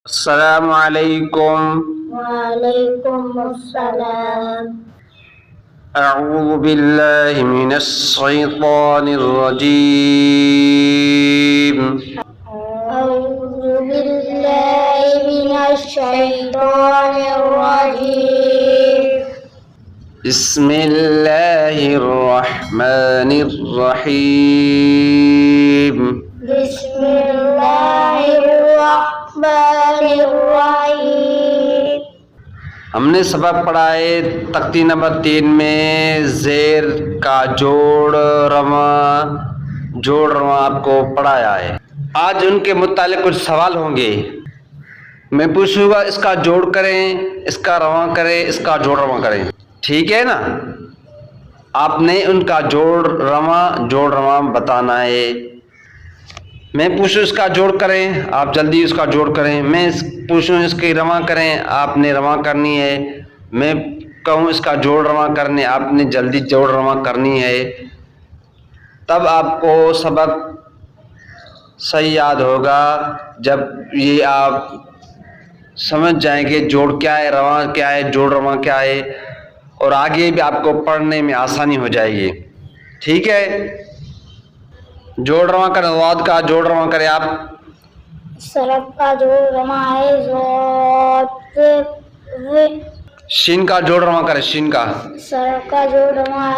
السلام علیکم۔ وعلیکم السلام۔ اعوذ باللہ من الشیطان الرجیم۔ اعوذ باللہ من الشیطان الرجیم۔ بسم اللہ الرحمن الرحیم۔ بسم اللہ الرحمن الرحیم۔ ہم نے سبق پڑھا ہے تختی نمبر 3 میں زیر کا جوڑ رواں آپ کو پڑھایا ہے۔ آج ان کے متعلق کچھ سوال ہوں گے، میں پوچھوں گا اس کا جوڑ کریں، اس کا رواں کریں، اس کا جوڑ رواں کریں، ٹھیک ہے نا؟ آپ نے ان کا جوڑ رواں بتانا ہے۔ میں پوچھوں اس کا جوڑ کریں، آپ جلدی اس کا جوڑ کریں۔ میں پوچھوں اس کی رواں کریں، آپ نے رواں کرنی ہے۔ میں کہوں اس کا جوڑ رواں کرنے، آپ نے جلدی جوڑ رواں کرنی ہے، تب آپ کو سبق صحیح یاد ہوگا۔ جب یہ آپ سمجھ جائیں گے جوڑ کیا ہے، رواں کیا ہے، جوڑ رواں کیا ہے، اور آگے بھی آپ کو پڑھنے میں آسانی ہو جائے گی، ٹھیک ہے؟ جوڑ رواں کریں، واد کا جوڑ رواں کریں آپ۔ صرف کا جوڑ رواں ہے ذات شین کا جوڑ رواں کریں، شین کا۔ صرف کا جوڑ رواں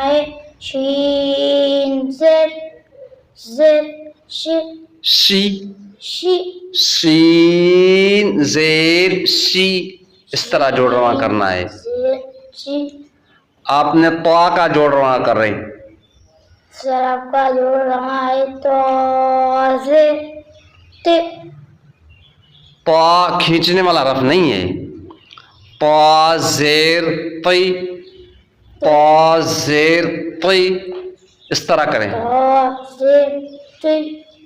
ہے شین زر شی شین زیر شی، اس طرح جوڑ رواں کرنا ہے۔ آپ نے طا کا جوڑ رواں کر رہے ہیں۔ صرف کا جوڑ رواں ہے طا کھینچنے والا حرف نہیں ہے، طا زیر طی، طا زیر طی، اس طرح کریں۔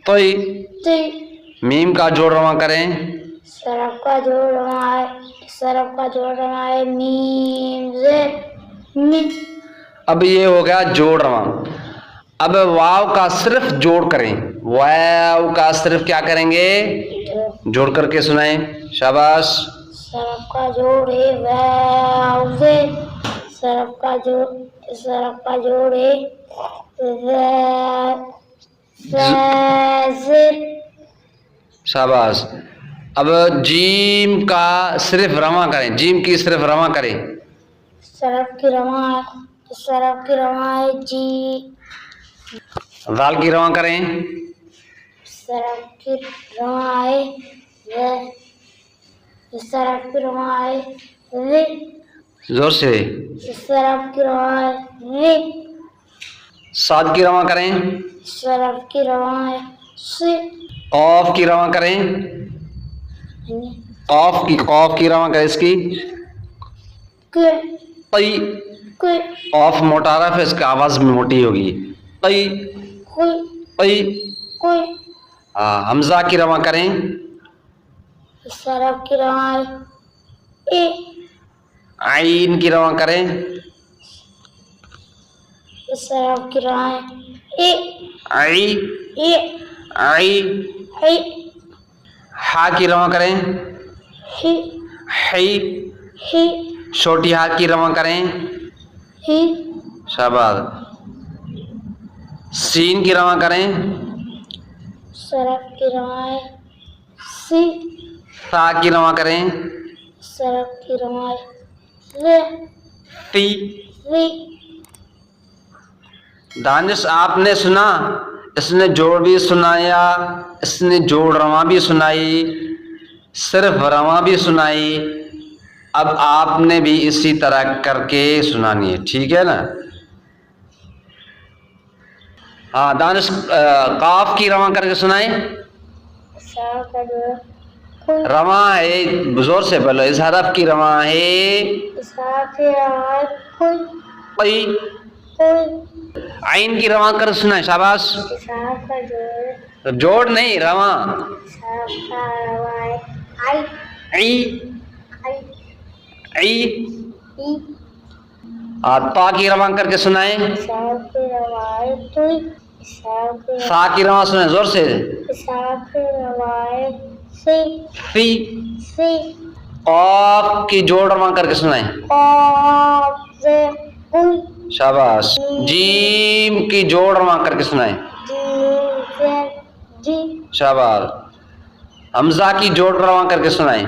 طی۔ میم کا جوڑ رواں کریں۔ صرف کا جوڑ رواں ہے میم زیر می۔ اب یہ ہو گیا جوڑ رواں۔ اب واو کا صرف جوڑ کریں، واو کا صرف کیا کریں گے؟ جوڑ کر کے سنائیں، شاباش۔ صرف کا جوڑ ہے واو زیر، صرف کا جوڑ ہے زیر۔ شاباش۔ اب جیم کا صرف رواں کریں، جیم کی صرف رواں کریں۔ صرف کی رواں ہے جی۔ ذال کی رواں کریں۔ صرف کی رواں ہے وی۔ زور سے۔ صرف کی رواں ہے وی۔ صاد کی رواں کریں۔ صرف کی رواں ہے سی۔ قاف کی رواں کریں۔ قاف کی رواں کریں، اس کی قی۔ قاف موٹا حرف ہے، اس کی آواز میں موٹی ہوگی، قی قی۔ حمزہ کی رواں کریں۔ صرف کی رواں ہے اے۔ عین کی رواں کریں۔ صرف کی رواں ہے اے۔ عی اے۔ عی۔ اے۔ ہا کی رواں کریں۔ ہی۔ حی۔ ہی۔ چھوٹی ہا کی رواں کریں۔ ہی۔ شاباش۔ سین کی رواں کریں۔ صرف کی رواں ہے سی۔ سا کی رواں کریں۔ صرف کی رواں ہے وی۔ تی۔ وی۔ دانش آپ نے سنا، اس نے جوڑ بھی سنایا، اس نے جوڑ رواں بھی سنائی، صرف رواں بھی سنائی۔ اب آپ نے بھی اسی طرح کر کے سنانی ہے، ٹھیک ہے نا؟ ہاں دانش قاف کی رواں کر کے سنائیں۔ رواں ہے، زور سے بولو، اس حرف کی رواں ہے قی۔ عین کی رواں کر سنائیں، شاباش۔ جوڑ نہیں، رواں۔ عی۔ عی۔ طا کی رواں کر کے سنائیں۔ سا کی رواں سنیں زور سے. فی. قاف کی جوڑ رواں کر کے سنائیں. شاباش. جیم کی جوڑ رواں کر کے سنائیں. شاباش. حمزہ کی جوڑ رواں کر کے سنائیں.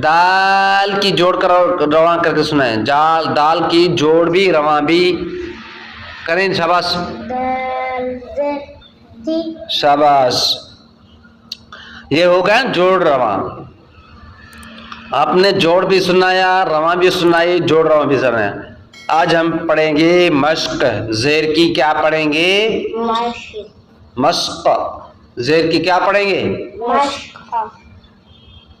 دال کی جوڑ کر رواں کر کے سنائیں. دال کی جوڑ بھی رواں بھی کریں. شاباش. شاباش. یہ ہو گیا جوڑ رواں. آپ نے جوڑ بھی سنایا, رواں بھی سنائی, جوڑ رواں بھی سنایا. آج ہم پڑھیں گے مشق. زیر کی کیا پڑھیں گے؟ مشق. زیر کی کیا پڑھیں گے؟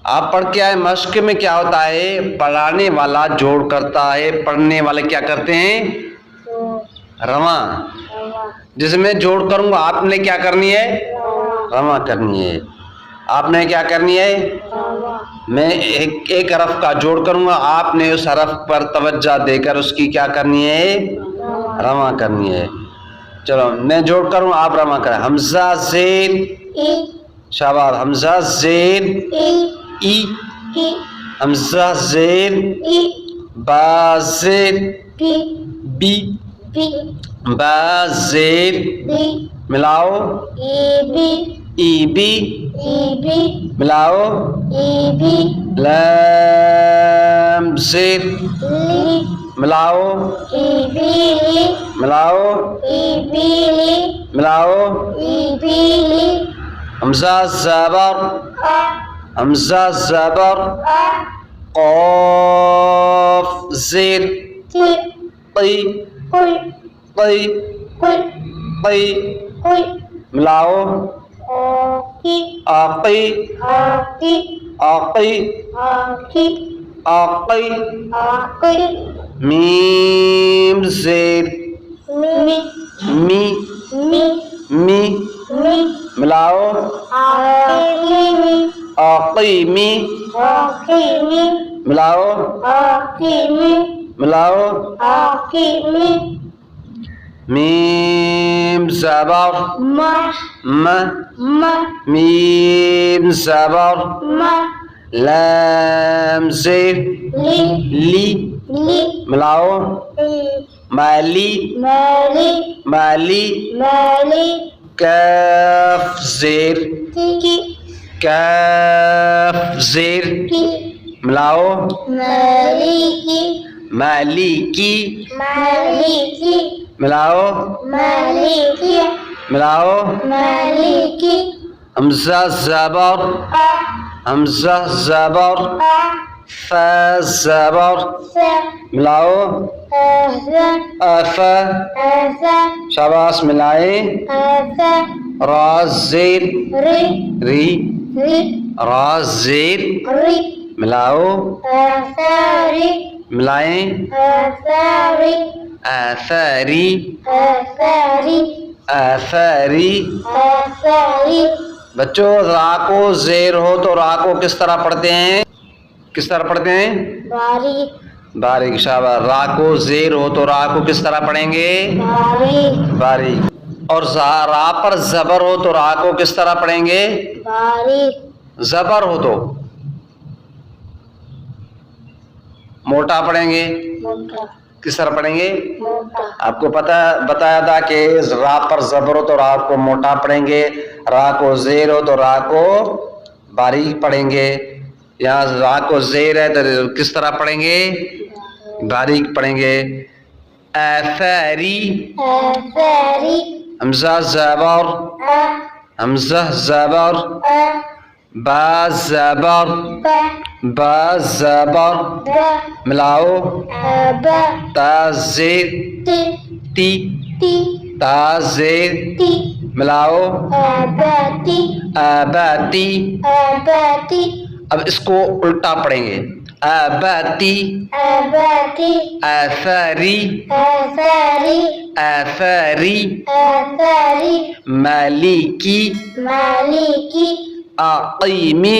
آپ پڑھ کے آئے. مشق میں کیا ہوتا ہے؟ پڑھانے والا جوڑ کرتا ہے, پڑھنے والے کیا کرتے ہیں؟ رواں. جس میں جوڑ کروں گا آپ نے کیا کرنی ہے؟ رواں کرنی ہے. آپ نے کیا کرنی ہے؟ میں ایک حرف کا جوڑ کروں گا, آپ نے اس حرف پر توجہ دے کر اس کی کیا کرنی ہے؟ رواں کرنی ہے. چلو میں جوڑ کروں آپ رواں کریں. حمزہ زیر. شاباش. حمزہ زیر ای. حمزہ زیر با زیر بی. با زیر ملاؤ ای بی. ملاؤ لام زیر ملاؤ ملاؤ ملاؤ. حمزہ زبر. حمزہ زبر قاف زیر قی قی قی. ملاؤ آقی آقی آقی. میم زیر می می. ملاؤ آقیمی. ملاؤ ملاؤ. میم زبر م. میم زبر لام زیر لی. ملاؤ مالی مالی. کاف زیر کاف زیر ملاؤ مالکی ملاؤ ملاؤ. حمزہ زبر حمزہ زبر فا زبر ملاؤ افا. شاباش. ملائیں. را زیر ری. را زیر ملاؤ ملائیں. آثاری آثاری. بچوں را کو زیر ہو تو را کو کس طرح پڑھتے ہیں؟ کس طرح پڑھتے ہیں؟ باریک. شاباش. را کو زیر ہو تو را کو کس طرح پڑھیں گے؟ باریک. اور را پر زبر ہو تو را کو کس طرح پڑھیں گے؟ زبر ہو تو موٹا پڑھیں گے. کس طرح پڑھیں گے؟ آپ کو بتایا تھا کہ را پر زبر ہو تو را کو موٹا پڑھیں گے, را کو زیر ہو تو را کو باریک پڑھیں گے. یہاں را کو زیر ہے تو کس طرح پڑھیں گے؟ باریک پڑھیں گے. آثاری حمزہ زبر حمزہ زبر با زبر با زبر ملاؤ تا زیر تی تا زیر ملاؤ آباتی. اب اس کو الٹا پڑھیں گے. آباتی آثاری آثاری مالکی آقیمی